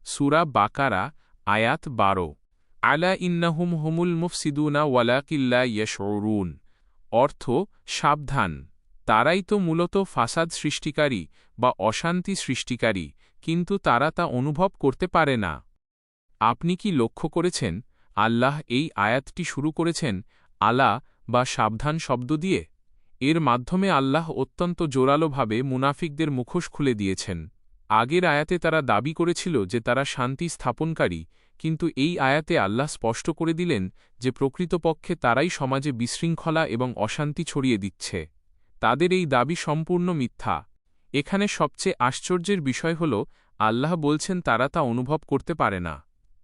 সূরা বাকারা আয়াত 12। আলা ইন্নাহুম হুমুল মুফসিদুনা ওয়ালাকিন লা ইয়াশউরুন। অর্থ, সাবধান, তারাই তো মূলত ফাসাদ সৃষ্টিকারী বা অশান্তি সৃষ্টিকারী, কিন্তু তারা তা অনুভব করতে পারে না। আপনি কি লক্ষ্য করেছেন, আল্লাহ এই আয়াতটি শুরু করেছেন আলা বা সাবধান শব্দ দিয়ে? এর মাধ্যমে আল্লাহ অত্যন্ত জোরালোভাবে মুনাফিকদের মুখোশ খুলে দিয়েছেন। আগের আয়াতে তারা দাবি করেছিল যে তারা শান্তি স্থাপনকারী, কিন্তু এই আয়াতে আল্লাহ স্পষ্ট করে দিলেন যে প্রকৃতপক্ষে তারাই সমাজে বিশৃঙ্খলা এবং অশান্তি ছড়িয়ে দিচ্ছে। তাদের এই দাবি সম্পূর্ণ মিথ্যা। এখানে সবচেয়ে আশ্চর্যের বিষয় হল, আল্লাহ বলছেন তারা তা অনুভব করতে পারে না।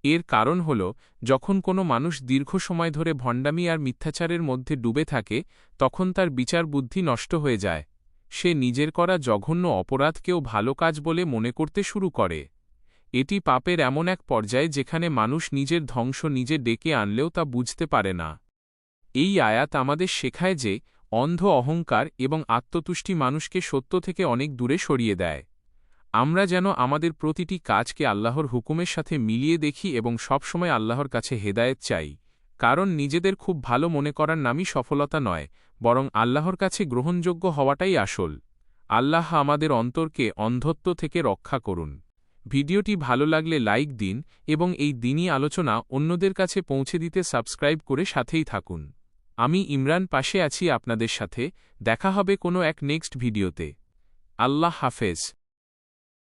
এর কারণ হল, যখন কোনো মানুষ দীর্ঘ সময় ধরে ভণ্ডামি আর মিথ্যাচারের মধ্যে ডুবে থাকে, তখন তার বিচার বুদ্ধি নষ্ট হয়ে যায়। সে নিজের করা জঘন্য অপরাধকেও ভালো কাজ বলে মনে করতে শুরু করে। এটি পাপের এমন এক পর্যায় যেখানে মানুষ নিজের ধ্বংস নিজে ডেকে আনলেও তা বুঝতে পারে না। এই আয়াত আমাদের শেখায় যে অন্ধ অহংকার এবং আত্মতুষ্টি মানুষকে সত্য থেকে অনেক দূরে সরিয়ে দেয়। আমরা যেন আমাদের প্রতিটি কাজকে আল্লাহর হুকুমের সাথে মিলিয়ে দেখি এবং সবসময় আল্লাহর কাছে হেদায়েত চাই, কারণ নিজেদের খুব ভালো মনে করার নামই সফলতা নয়, বরং আল্লাহর কাছে গ্রহণযোগ্য হওয়াটাই আসল। আল্লাহ আমাদের অন্তরকে অন্ধত্ব থেকে রক্ষা করুন। ভিডিওটি ভালো লাগলে লাইক দিন এবং এই দিনই আলোচনা অন্যদের কাছে পৌঁছে দিতে সাবস্ক্রাইব করে সাথেই থাকুন। আমি ইমরান পাশে আছি আপনাদের সাথে। দেখা হবে কোনো এক নেক্সট ভিডিওতে। আল্লাহ হাফেজ।